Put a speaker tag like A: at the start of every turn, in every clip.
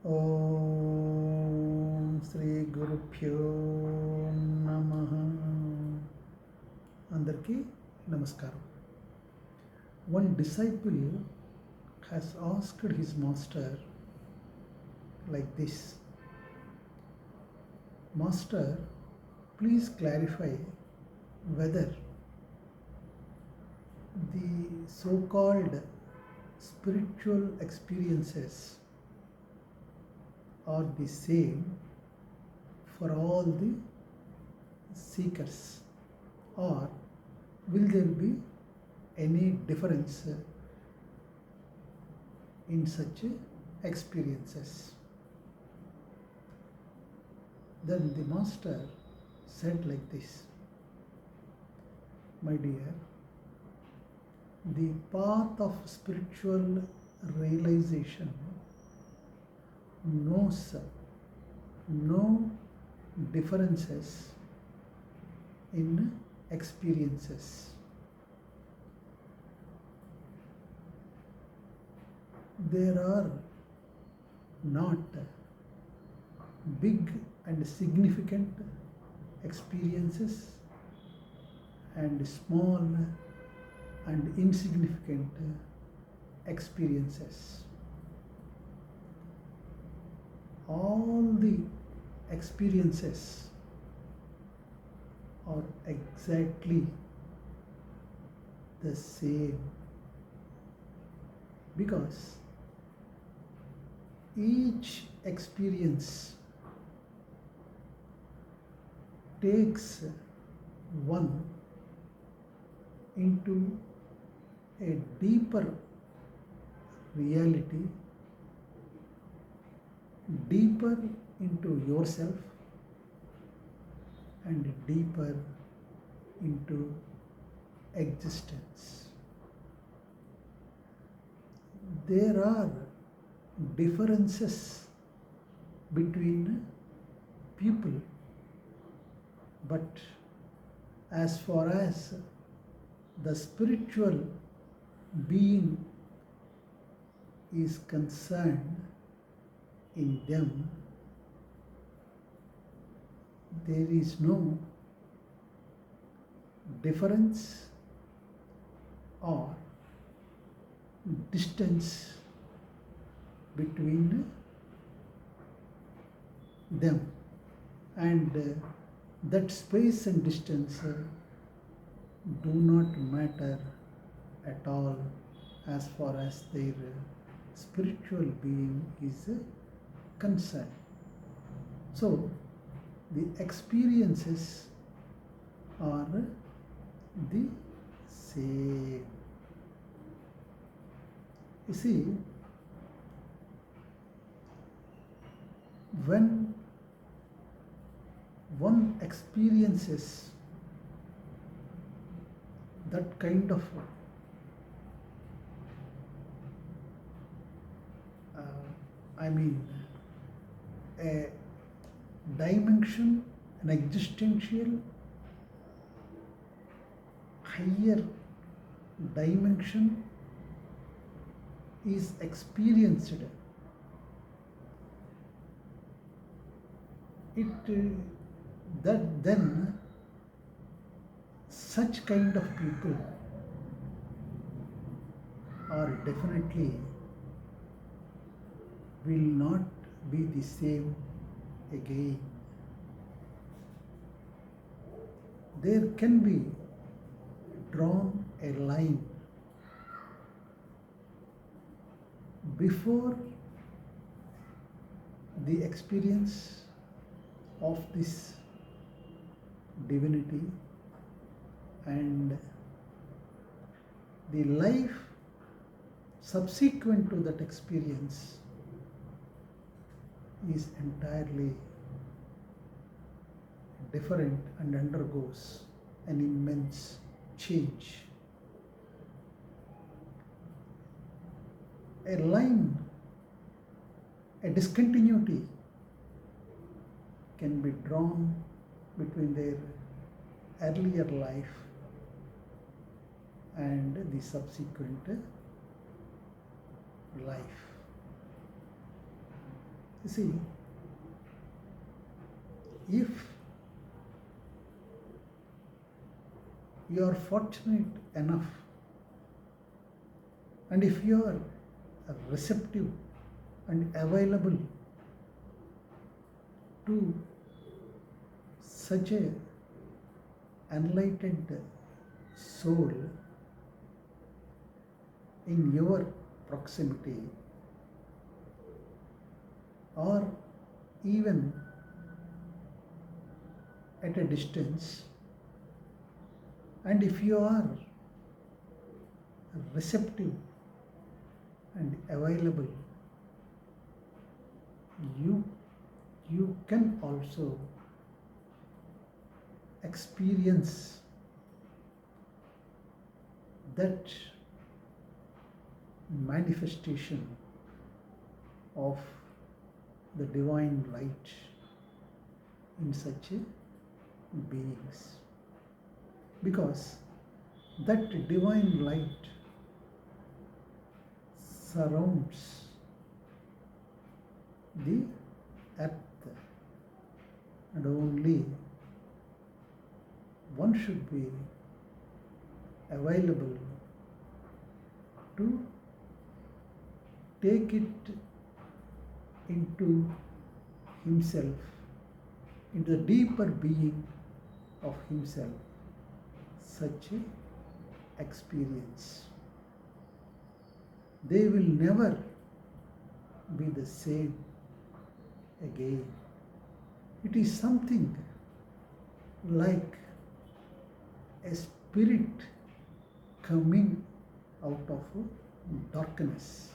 A: ఓం శ్రీ గురుభ్యో నమః. అందరికీ నమస్కారం. One disciple has asked his master like this: Master, please clarify whether the so-called spiritual experiences are the same for all the seekers, or will there be any difference in such experiences? Then the master said like this: My dear, the path of spiritual realization knows no differences in experiences. There are not big and significant experiences and small and insignificant experiences. All the experiences are exactly the same, because each experience takes one into a deeper reality, deeper into yourself, and deeper into existence. There are differences between people, but as far as the spiritual being is concerned, in them there is no difference or distance between them, and that space and distance do not matter at all as far as their spiritual being is concerned. So the experiences are the same. You see, when one experiences that kind of a dimension, an existential higher dimension is experienced, that then such kind of people are definitely will not be the same again. There can be drawn a line before the experience of this divinity and the life subsequent to that experience is entirely different and undergoes an immense change. A line, a discontinuity can be drawn between their earlier life and the subsequent life. You see, if you are fortunate enough and if you are receptive and available to such a enlightened soul in your proximity, or even at a distance, and if you are receptive and available, you can also experience that manifestation of the divine light in such beings, because that divine light surrounds the earth, and only one should be available to take it into himself, into the deeper being of himself, such a experience. They will never be the same again. It is something like a spirit coming out of darkness.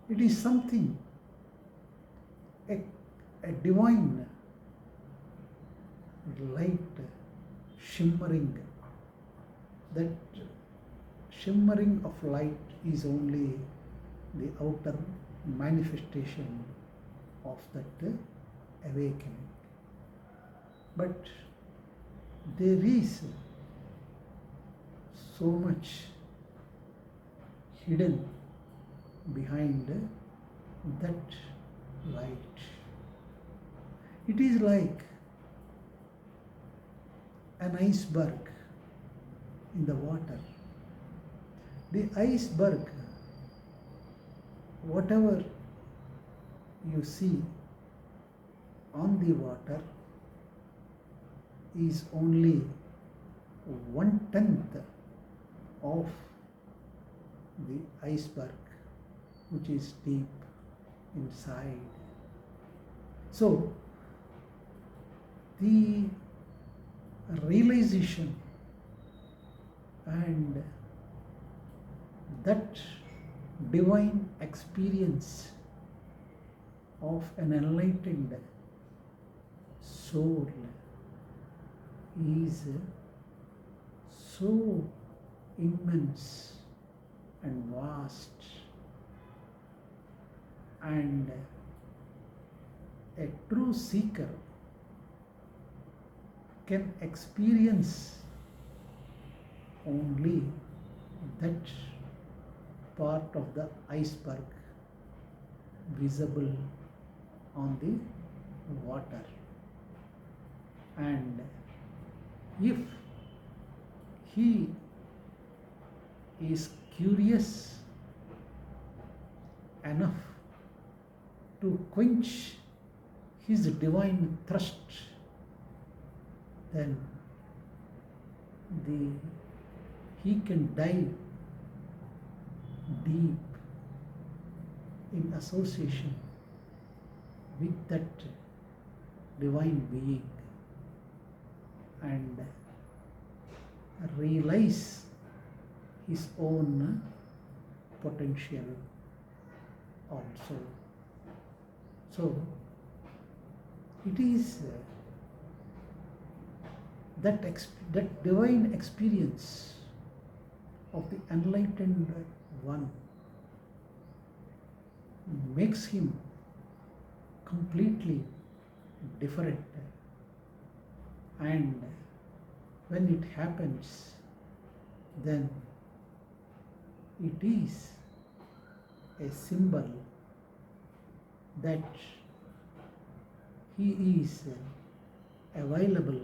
A: It is something, a divine light shimmering. That shimmering of light is only the outer manifestation of that awakening. But there is so much hidden behind that light. It is like an iceberg in the water. The iceberg, whatever you see on the water, is only 1/10 of the iceberg, which is deep inside. So, the realization and that divine experience of an enlightened soul is so immense and vast, and a true seeker can experience only that part of the iceberg visible on the water. And if he is curious enough to quench his divine thirst, then he can dive deep in association with that divine being and realize his own potential also. So it is that divine experience of the enlightened one makes him completely different. And when it happens, then it is a symbol that he is available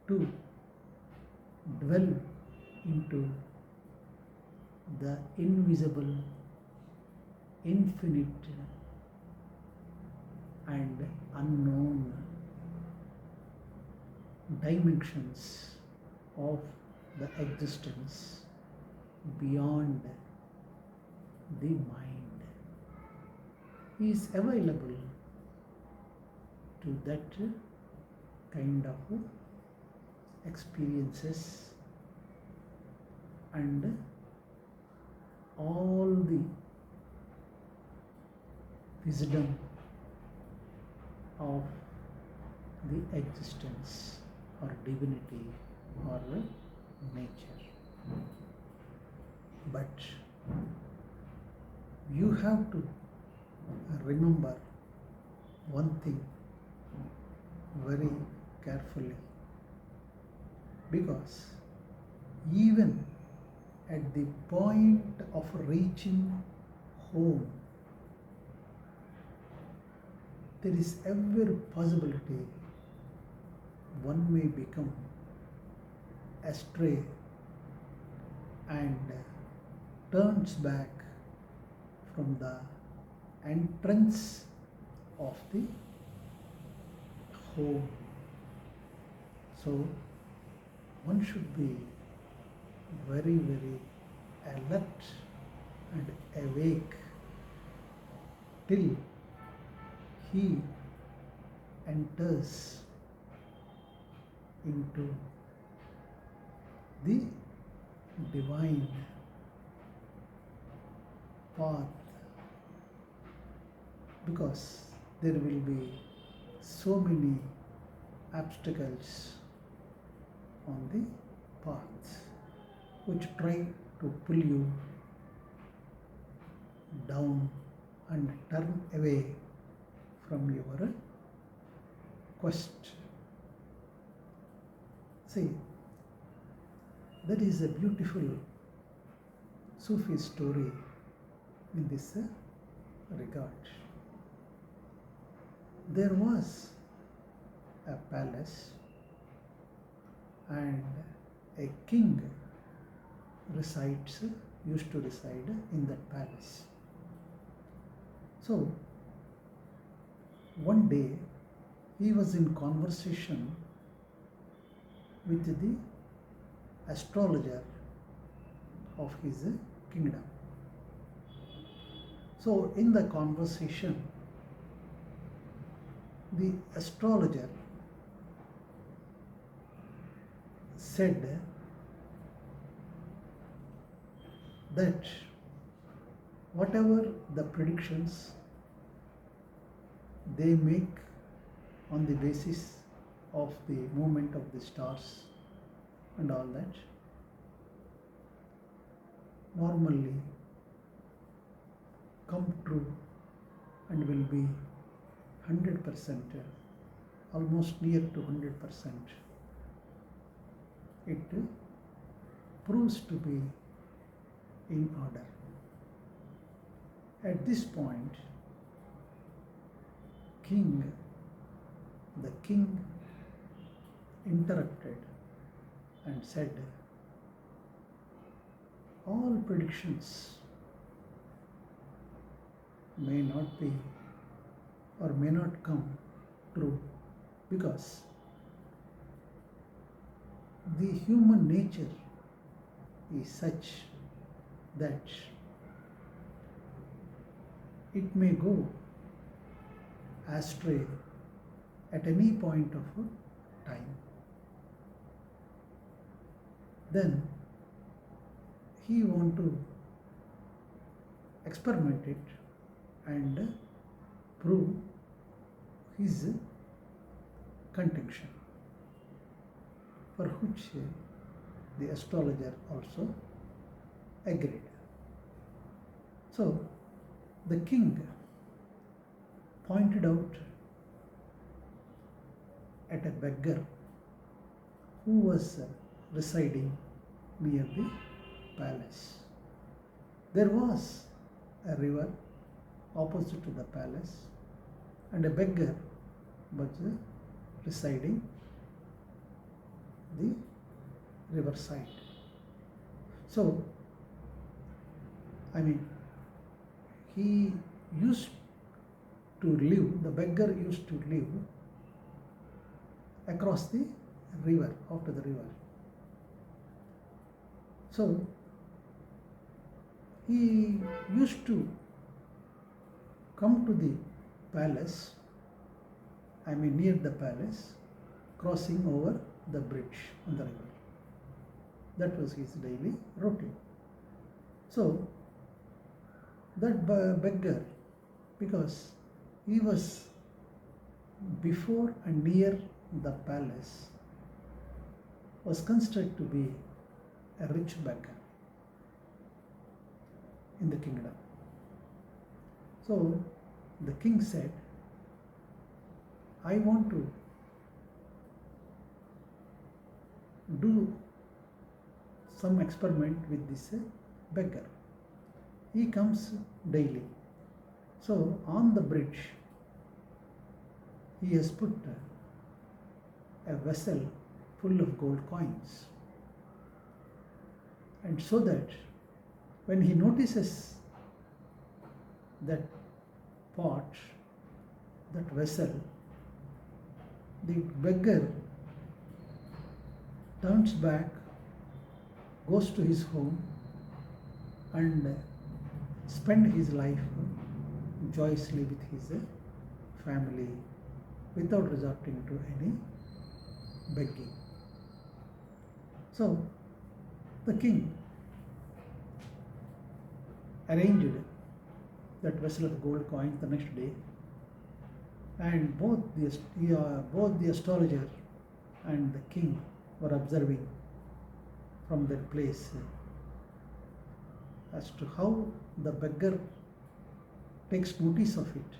A: to dwell into the invisible, infinite, and unknown dimensions of the existence beyond the mind. He is available to that kind of experiences and all the wisdom of the existence or divinity or nature. But you have to remember one thing very carefully, because even at the point of reaching home, there is every possibility one may become astray and turns back from the entrance of the home. So one should be very, very alert and awake till he enters into the divine path, because there will be so many obstacles on the path which try to pull you down and turn away from your quest. See, that is a beautiful Sufi story in this regard. There was a palace and a king used to reside in that palace. So one day he was in conversation with the astrologer of his kingdom. So in the conversation, the astrologer said that whatever the predictions they make on the basis of the movement of the stars and all that, normally come true and will be 100%, almost near to 100%. It proves to be in order. At this point, the king interrupted and said, all predictions may not be or may not come true, because the human nature is such that it may go astray at any point of time. Then he want to experiment it and prove his contention, for which the astrologer also agreed. So the king pointed out at a beggar who was residing near the palace. There was a river opposite to the palace, and a beggar was residing the riverside. So, he used to live, the beggar used to live across the river, after the river. So, he used to come to the palace, near the palace, crossing over the bridge on the river. That was his daily routine. So, that beggar, because he was before and near the palace, was considered to be a rich beggar in the kingdom. So the king said, I want to do some experiment with this beggar. He comes daily. So on the bridge, he has put a vessel full of gold coins. And so that when he notices that pot, that vessel, the beggar turns back, goes to his home, and spend his life joyously with his family without resorting to any begging. So the king arranged that vessel of gold coins the next day, and both the astrologer and the king were observing from their place as to how the beggar takes notice of it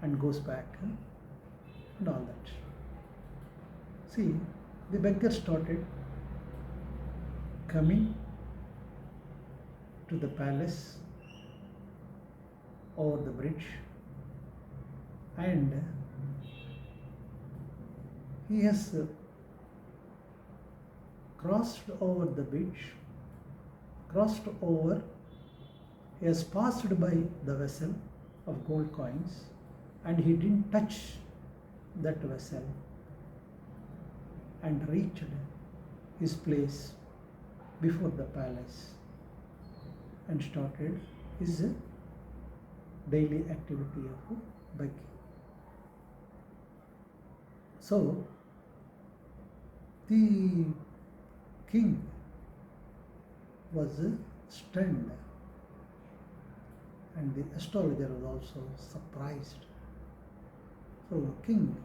A: and goes back and all that. See, the beggar started coming to the palace over the bridge, and he has crossed over the bridge, he has passed by the vessel of gold coins, and he didn't touch that vessel, and reached his place before the palace and started his daily activity of begging. So the king was stunned, and the astrologer was also surprised. So the king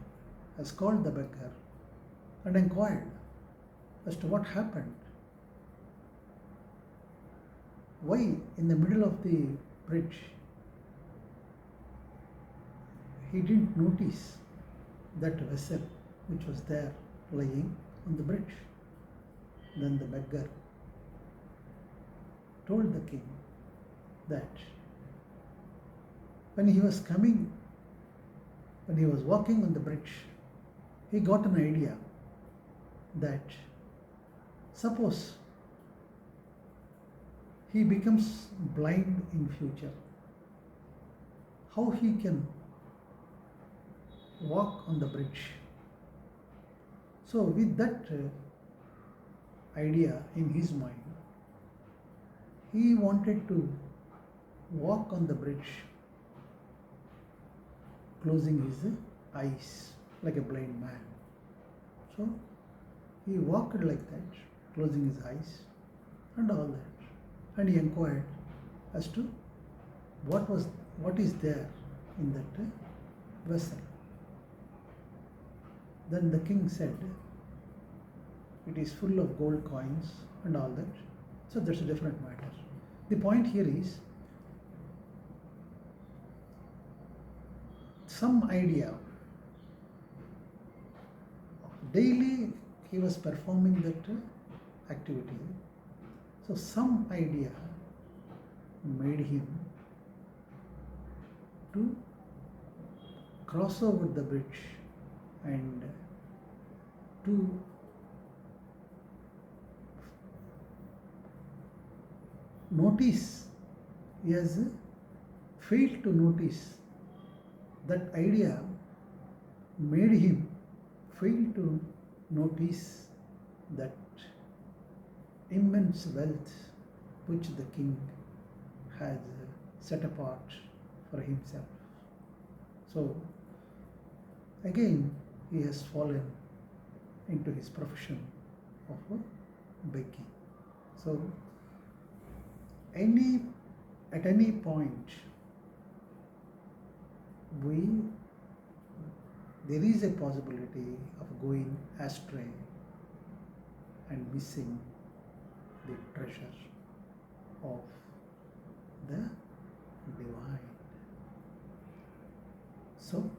A: has called the beggar and inquired as to what happened. Why in the middle of the bridge he didn't notice that vessel which was there lying on the bridge? Then the beggar told the king that when he was walking on the bridge, he got an idea that suppose he becomes blind in future, how he can walk on the bridge. So with that idea in his mind, he wanted to walk on the bridge closing his eyes like a blind man. So he walked like that, closing his eyes and all that, and he inquired as to what is there in that vessel. Then the king said, it is full of gold coins and all that. So that's a different matter. The point here is some idea. Daily he was performing that activity. So some idea made him to cross over the bridge and to notice. He has failed to notice. That idea made him fail to notice that immense wealth which the king has set apart for himself. So again he has fallen into his profession of begging. So at any point there is a possibility of going astray and missing the treasure of the divine. So